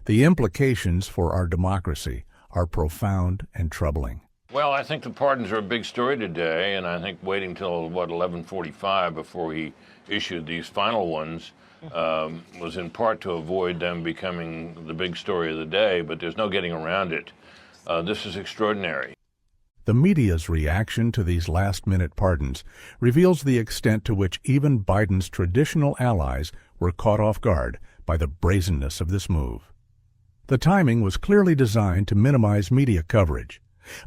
The implications for our democracy are profound and troubling. Well, I think the pardons are a big story today, and I think waiting till, 11:45 before he issued these final ones was in part to avoid them becoming the big story of the day, but there's no getting around it. This is extraordinary. The media's reaction to these last-minute pardons reveals the extent to which even Biden's traditional allies were caught off guard by the brazenness of this move. The timing was clearly designed to minimize media coverage,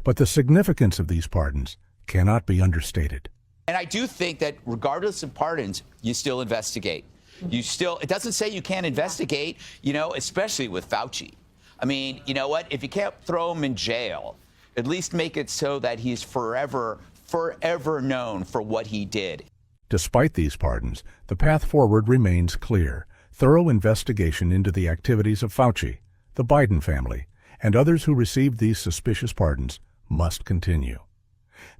but the significance of these pardons cannot be understated. And I do think that regardless of pardons, you still investigate. It doesn't say you can't investigate, especially with Fauci. I mean, you know what? If you can't throw him in jail, at least make it so that he's forever known for what he did. Despite these pardons, the path forward remains clear. Thorough investigation into the activities of Fauci, the Biden family, and others who received these suspicious pardons must continue.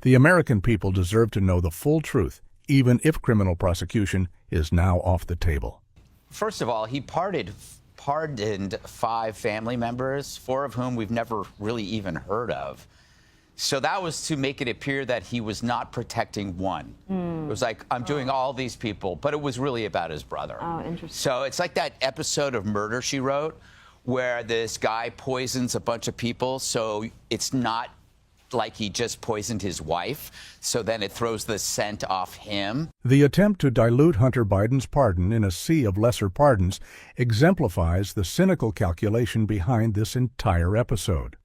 The American people deserve to know the full truth, even if criminal prosecution is now off the table. First of all, he pardoned 5 family members, 4 of whom we've never really even heard of. So that was to make it appear that he was not protecting one. It was like, I'm doing all these people, but it was really about his brother. Oh, interesting. So it's like that episode of Murder, She Wrote, where this guy poisons a bunch of people, so it's not like he just poisoned his wife, so then it throws the scent off him. The attempt to dilute Hunter Biden's pardon in a sea of lesser pardons exemplifies the cynical calculation behind this entire episode.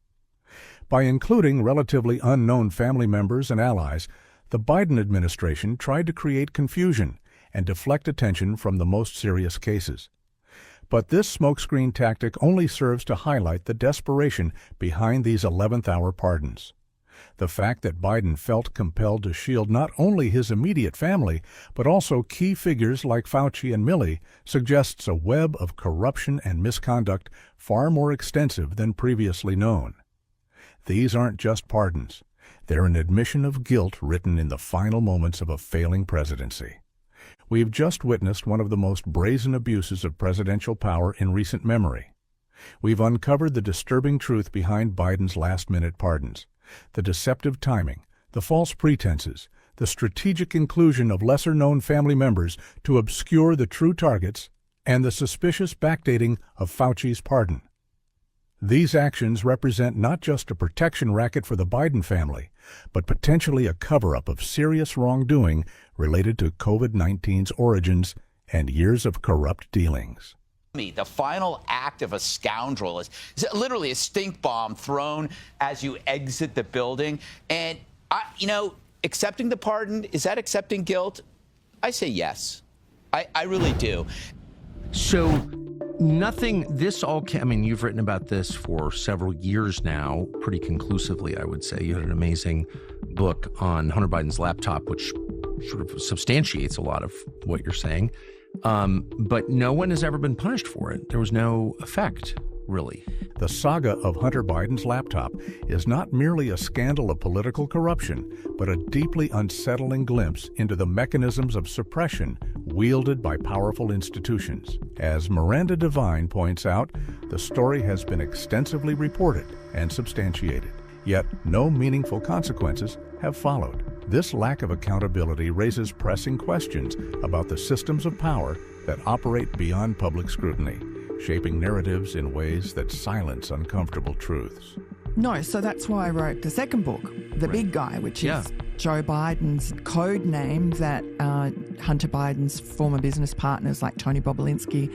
By including relatively unknown family members and allies, the Biden administration tried to create confusion and deflect attention from the most serious cases. But this smokescreen tactic only serves to highlight the desperation behind these 11th-hour pardons. The fact that Biden felt compelled to shield not only his immediate family, but also key figures like Fauci and Milley suggests a web of corruption and misconduct far more extensive than previously known. These aren't just pardons. They're an admission of guilt written in the final moments of a failing presidency. We've just witnessed one of the most brazen abuses of presidential power in recent memory. We've uncovered the disturbing truth behind Biden's last-minute pardons, the deceptive timing, the false pretenses, the strategic inclusion of lesser-known family members to obscure the true targets, and the suspicious backdating of Fauci's pardon. These actions represent not just a protection racket for the Biden family, but potentially a cover-up of serious wrongdoing related to COVID-19's origins and years of corrupt dealings. The final act of a scoundrel is literally a stink bomb thrown as you exit the building. And, accepting the pardon, is that accepting guilt? I say yes. I really do. So you've written about this for several years now, pretty conclusively, I would say. You had an amazing book on Hunter Biden's laptop, which sort of substantiates a lot of what you're saying. But no one has ever been punished for it. There was no effect, really. The saga of Hunter Biden's laptop is not merely a scandal of political corruption, but a deeply unsettling glimpse into the mechanisms of suppression wielded by powerful institutions. As Miranda Devine points out, the story has been extensively reported and substantiated, yet no meaningful consequences have followed. This lack of accountability raises pressing questions about the systems of power that operate beyond public scrutiny, shaping narratives in ways that silence uncomfortable truths. No, so that's why I wrote the second book, The Big Guy, which is Joe Biden's code name that Hunter Biden's former business partners like Tony Bobulinski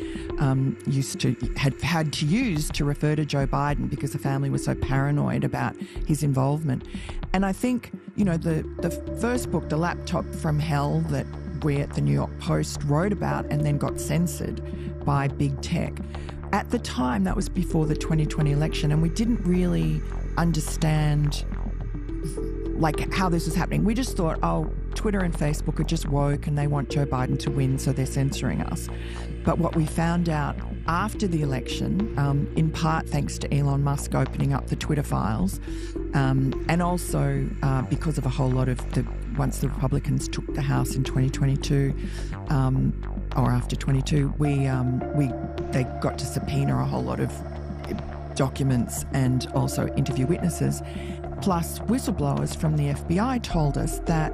had to use to refer to Joe Biden because the family was so paranoid about his involvement. And I think, the first book, The Laptop from Hell, that we at the New York Post wrote about and then got censored by big tech. At the time, that was before the 2020 election, and we didn't really understand how this was happening. We just thought, Twitter and Facebook are just woke and they want Joe Biden to win, so they're censoring us. But what we found out after the election, in part thanks to Elon Musk opening up the Twitter files, and also because of a whole lot of once the Republicans took the House in 2022, or after 22, they got to subpoena a whole lot of documents and also interview witnesses. Plus, whistleblowers from the FBI told us that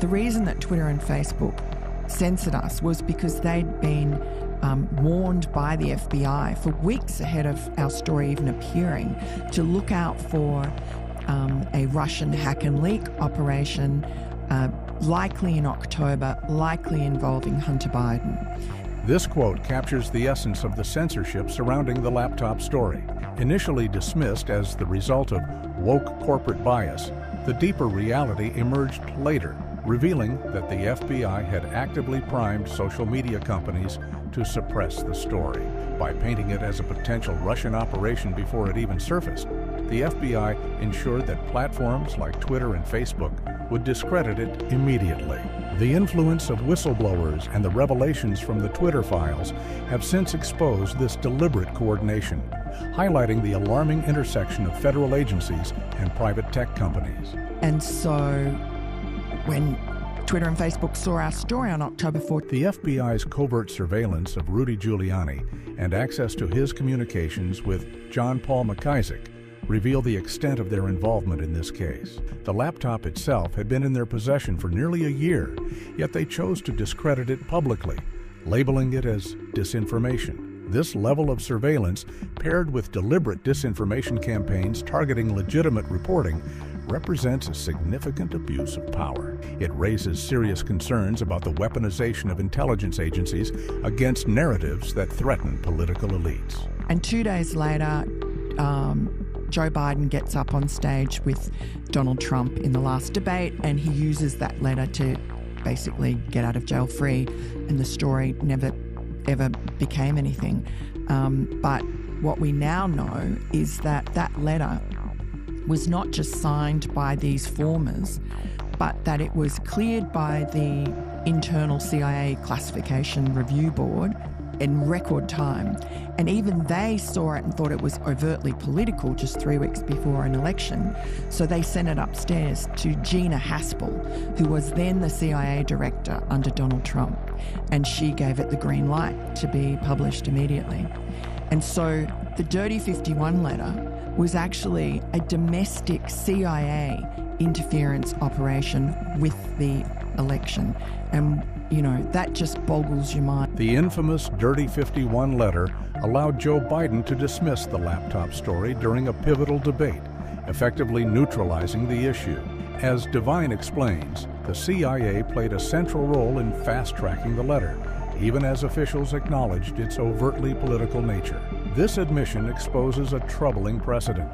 the reason that Twitter and Facebook censored us was because they'd been warned by the FBI for weeks ahead of our story even appearing to look out for a Russian hack and leak operation, likely in October, likely involving Hunter Biden. This quote captures the essence of the censorship surrounding the laptop story. Initially dismissed as the result of woke corporate bias, the deeper reality emerged later, revealing that the FBI had actively primed social media companies to suppress the story. By painting it as a potential Russian operation before it even surfaced, the FBI ensured that platforms like Twitter and Facebook would discredit it immediately. The influence of whistleblowers and the revelations from the Twitter files have since exposed this deliberate coordination, highlighting the alarming intersection of federal agencies and private tech companies. And so when Twitter and Facebook saw our story on October 4th, the FBI's covert surveillance of Rudy Giuliani and access to his communications with John Paul McIsaac reveal the extent of their involvement in this case. The laptop itself had been in their possession for nearly a year, yet they chose to discredit it publicly, labeling it as disinformation. This level of surveillance, paired with deliberate disinformation campaigns targeting legitimate reporting, represents a significant abuse of power. It raises serious concerns about the weaponization of intelligence agencies against narratives that threaten political elites. And 2 days later, Joe Biden gets up on stage with Donald Trump in the last debate, and he uses that letter to basically get out of jail free, and the story never ever became anything. But what we now know is that that letter was not just signed by these formers, but that it was cleared by the internal CIA classification review board in record time. And even they saw it and thought it was overtly political just 3 weeks before an election. So they sent it upstairs to Gina Haspel, who was then the CIA director under Donald Trump. And she gave it the green light to be published immediately. And so the Dirty 51 letter was actually a domestic CIA interference operation with the election. And, you know, that just boggles your mind. The infamous Dirty 51 letter allowed Joe Biden to dismiss the laptop story during a pivotal debate, effectively neutralizing the issue. As Devine explains, the CIA played a central role in fast-tracking the letter, even as officials acknowledged its overtly political nature. This admission exposes a troubling precedent: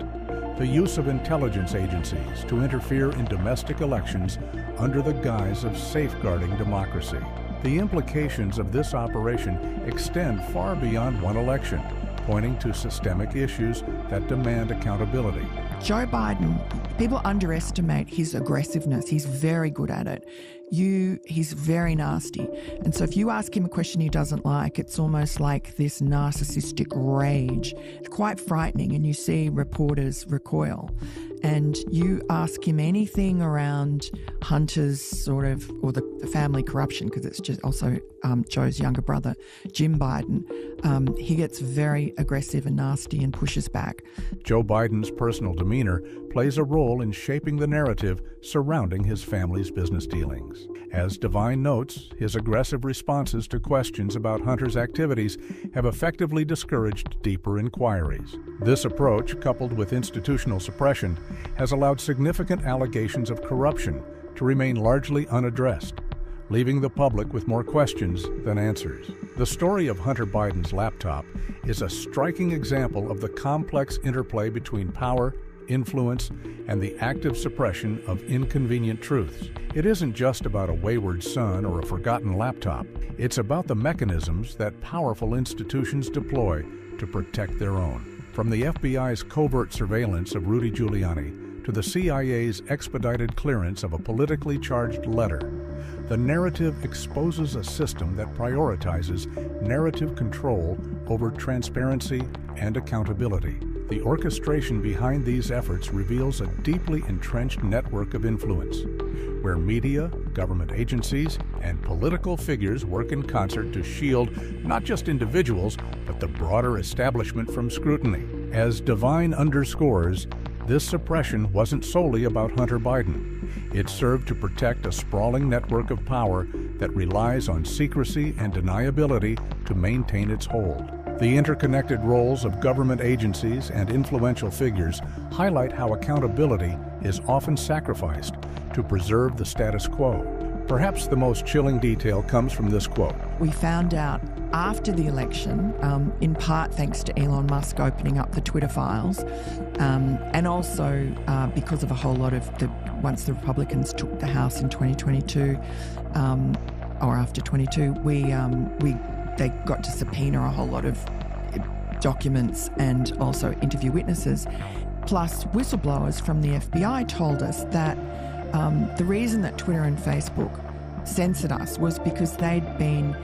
the use of intelligence agencies to interfere in domestic elections under the guise of safeguarding democracy. The implications of this operation extend far beyond one election, pointing to systemic issues that demand accountability. Joe Biden, people underestimate his aggressiveness. He's very good at it. He's very nasty. And so if you ask him a question he doesn't like, it's almost like this narcissistic rage. It's quite frightening, and you see reporters recoil. And you ask him anything around Hunter's sort of, or the family corruption, because it's just also Joe's younger brother, Jim Biden. He gets very aggressive and nasty and pushes back. Joe Biden's personal demeanor plays a role in shaping the narrative surrounding his family's business dealings. As Devine notes, his aggressive responses to questions about Hunter's activities have effectively discouraged deeper inquiries. This approach, coupled with institutional suppression, has allowed significant allegations of corruption to remain largely unaddressed, leaving the public with more questions than answers. The story of Hunter Biden's laptop is a striking example of the complex interplay between power, influence, and the active suppression of inconvenient truths. It isn't just about a wayward son or a forgotten laptop. It's about the mechanisms that powerful institutions deploy to protect their own. From the FBI's covert surveillance of Rudy Giuliani to the CIA's expedited clearance of a politically charged letter, the narrative exposes a system that prioritizes narrative control over transparency and accountability. The orchestration behind these efforts reveals a deeply entrenched network of influence, where media, government agencies, and political figures work in concert to shield not just individuals, but the broader establishment from scrutiny. As Devine underscores, this suppression wasn't solely about Hunter Biden. It served to protect a sprawling network of power that relies on secrecy and deniability to maintain its hold. The interconnected roles of government agencies and influential figures highlight how accountability is often sacrificed to preserve the status quo. Perhaps the most chilling detail comes from this quote. We found out after the election, in part thanks to Elon Musk opening up the Twitter files, and also because of a whole lot of once the Republicans took the House in 2022, or after 22, they got to subpoena a whole lot of documents and also interview witnesses. Plus, whistleblowers from the FBI told us that the reason that Twitter and Facebook censored us was because they'd been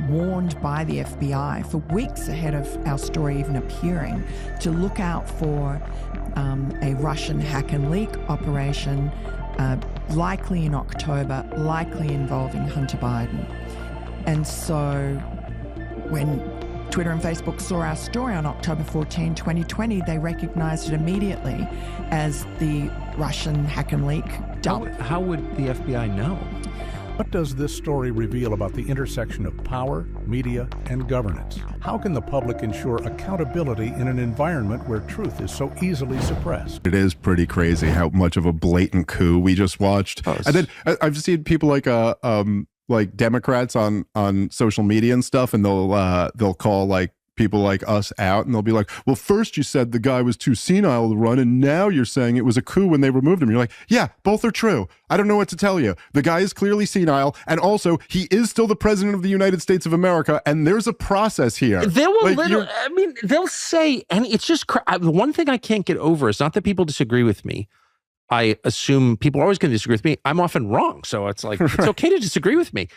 warned by the FBI for weeks ahead of our story even appearing to look out for a Russian hack and leak operation, likely in October, likely involving Hunter Biden. And so when Twitter and Facebook saw our story on October 14, 2020, they recognized it immediately as the Russian hack and leak dump. How would the FBI know? What does this story reveal about the intersection of power, media, and governance? How can the public ensure accountability in an environment where truth is so easily suppressed? It is pretty crazy how much of a blatant coup we just watched. And then I've seen people like Democrats on social media and stuff, and they'll call like people like us out, and they'll be like, well, first you said the guy was too senile to run, and now you're saying it was a coup when they removed him. You're like, yeah, both are true. I don't know what to tell you. The guy is clearly senile, and also he is still the president of the United States of America, and there's a process here. They will they'll say, and it's just, the one thing I can't get over is not that people disagree with me. I assume people are always going to disagree with me. I'm often wrong, so it's like, it's okay to disagree with me.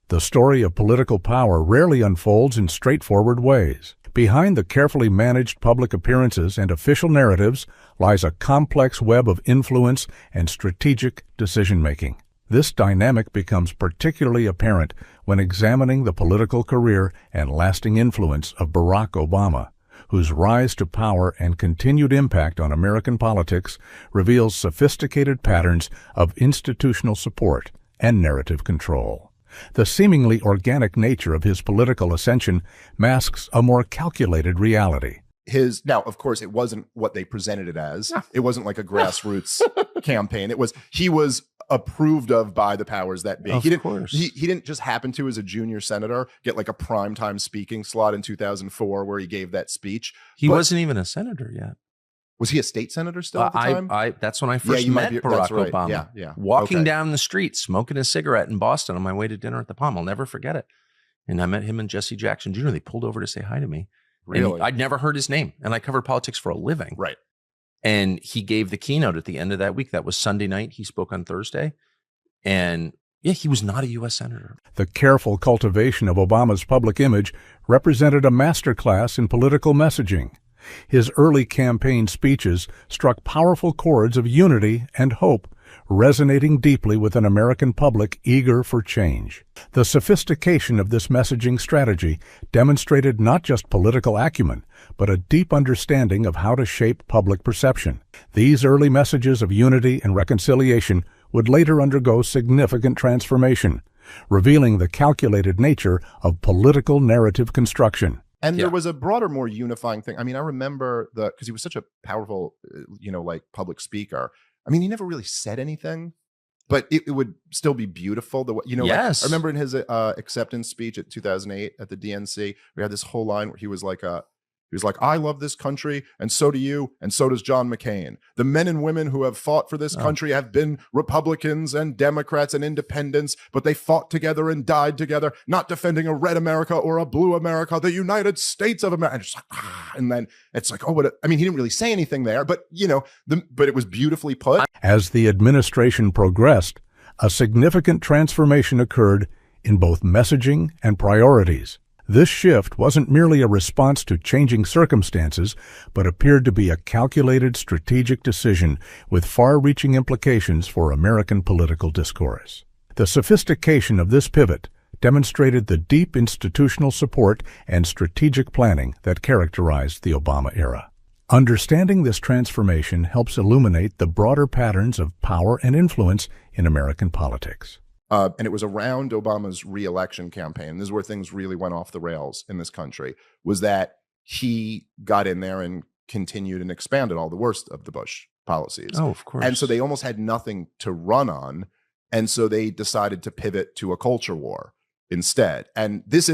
The story of political power rarely unfolds in straightforward ways. Behind the carefully managed public appearances and official narratives lies a complex web of influence and strategic decision-making. This dynamic becomes particularly apparent when examining the political career and lasting influence of Barack Obama, whose rise to power and continued impact on American politics reveals sophisticated patterns of institutional support and narrative control. The seemingly organic nature of his political ascension masks a more calculated reality. Now, of course, it wasn't what they presented it as. It wasn't like a grassroots campaign. He was approved of by the powers that be. He didn't just happen to, as a junior senator, get like a primetime speaking slot in 2004 where he gave that speech. He wasn't even a senator yet. Was he a state senator still at the time? That's when I first met Barack Obama. Yeah. Walking down the street, smoking a cigarette in Boston on my way to dinner at the Palm. I'll never forget it. And I met him and Jesse Jackson Jr. They pulled over to say hi to me. Really? And I'd never heard his name. And I covered politics for a living. Right. And he gave the keynote at the end of that week. That was Sunday night. He spoke on Thursday. And yeah, he was not a U.S. senator. The careful cultivation of Obama's public image represented a masterclass in political messaging. His early campaign speeches struck powerful chords of unity and hope, resonating deeply with an American public eager for change. The sophistication of this messaging strategy demonstrated not just political acumen, but a deep understanding of how to shape public perception. These early messages of unity and reconciliation would later undergo significant transformation, revealing the calculated nature of political narrative construction. And there was a broader, more unifying thing. I mean, I remember because he was such a powerful, like public speaker. I mean, he never really said anything, but it would still be beautiful. Yes. I remember in his acceptance speech at 2008 at the DNC, we had this whole line where he was like, I love this country, and so do you, and so does John McCain. The men and women who have fought for this country have been Republicans and Democrats and independents, but they fought together and died together, not defending a red America or a blue America, the United States of America. And then it's like, he didn't really say anything there, but but it was beautifully put. As the administration progressed, a significant transformation occurred in both messaging and priorities. This shift wasn't merely a response to changing circumstances, but appeared to be a calculated strategic decision with far-reaching implications for American political discourse. The sophistication of this pivot demonstrated the deep institutional support and strategic planning that characterized the Obama era. Understanding this transformation helps illuminate the broader patterns of power and influence in American politics. And it was around Obama's re-election campaign. This is where things really went off the rails in this country, was that he got in there and continued and expanded all the worst of the Bush policies. Oh, of course. And so they almost had nothing to run on. And so they decided to pivot to a culture war instead. And this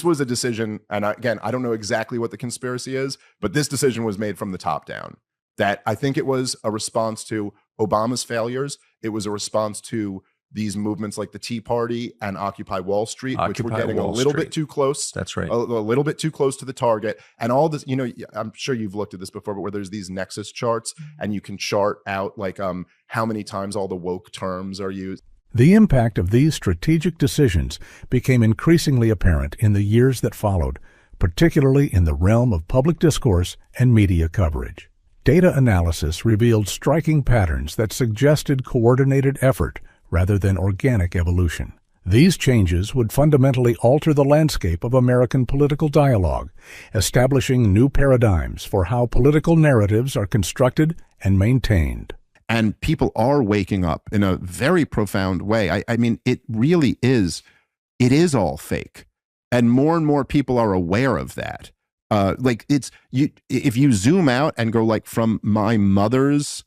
was a decision, and again, I don't know exactly what the conspiracy is, but this decision was made from the top down. That I think it was a response to Obama's failures. It was a response to these movements like the Tea Party and Occupy Wall Street, which were getting a little bit too close. That's right. A little bit too close to the target. And all this, I'm sure you've looked at this before, but where there's these nexus charts and you can chart out like how many times all the woke terms are used. The impact of these strategic decisions became increasingly apparent in the years that followed, particularly in the realm of public discourse and media coverage. Data analysis revealed striking patterns that suggested coordinated effort rather than organic evolution. These changes would fundamentally alter the landscape of American political dialogue, establishing new paradigms for how political narratives are constructed and maintained. And people are waking up in a very profound way. I mean, it really is, it is all fake. And more people are aware of that. If you zoom out and go like from my mother's,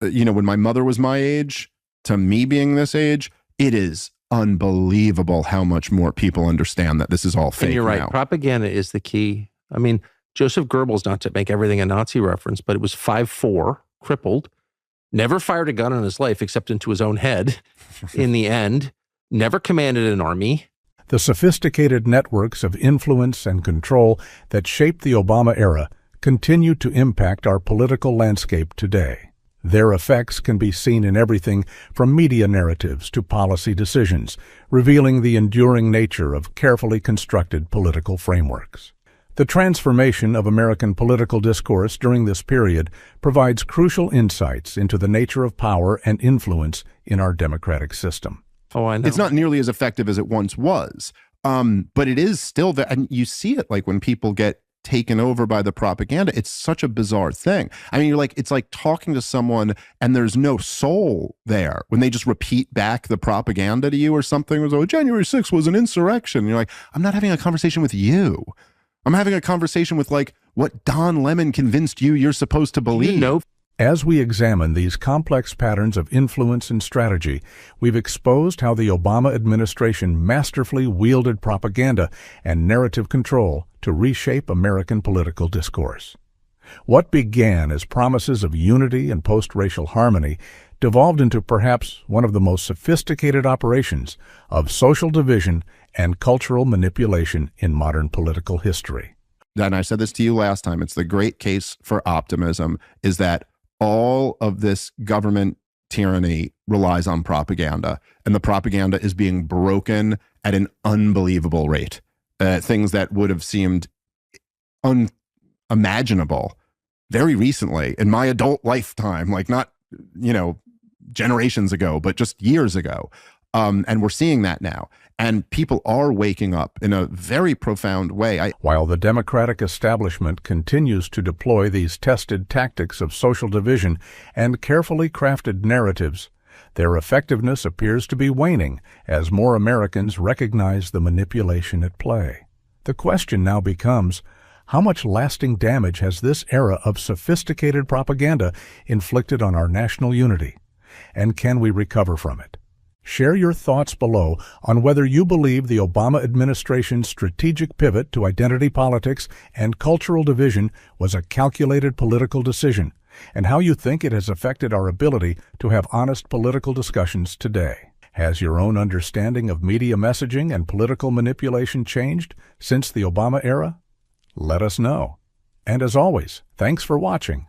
when my mother was my age, to me being this age, it is unbelievable how much more people understand that this is all fake. And you're right. Now. Propaganda is the key. I mean, Joseph Goebbels, not to make everything a Nazi reference, but it was 5'4", crippled, never fired a gun in his life except into his own head in the end, never commanded an army. The sophisticated networks of influence and control that shaped the Obama era continue to impact our political landscape today. Their effects can be seen in everything from media narratives to policy decisions, revealing the enduring nature of carefully constructed political frameworks. The transformation of American political discourse during this period provides crucial insights into the nature of power and influence in our democratic system. Oh, I know. It's not nearly as effective as it once was, but it is still there. And you see it like when people get taken over by the propaganda. It's such a bizarre thing. I mean, it's like talking to someone and there's no soul there when they just repeat back the propaganda to you or something. It was, oh, January 6th was an insurrection. And you're like, I'm not having a conversation with you. I'm having a conversation with like what Don Lemon convinced you're supposed to believe. As we examine these complex patterns of influence and strategy, we've exposed how the Obama administration masterfully wielded propaganda and narrative control to reshape American political discourse. What began as promises of unity and post-racial harmony devolved into perhaps one of the most sophisticated operations of social division and cultural manipulation in modern political history. And I said this to you last time, it's the great case for optimism, is that all of this government tyranny relies on propaganda, and the propaganda is being broken at an unbelievable rate. Things that would have seemed unimaginable very recently in my adult lifetime, like not, generations ago, but just years ago. And we're seeing that now. And people are waking up in a very profound way. While the Democratic establishment continues to deploy these tested tactics of social division and carefully crafted narratives, their effectiveness appears to be waning as more Americans recognize the manipulation at play. The question now becomes, how much lasting damage has this era of sophisticated propaganda inflicted on our national unity? And can we recover from it? Share your thoughts below on whether you believe the Obama administration's strategic pivot to identity politics and cultural division was a calculated political decision, and how you think it has affected our ability to have honest political discussions today. Has your own understanding of media messaging and political manipulation changed since the Obama era? Let us know. And as always, thanks for watching.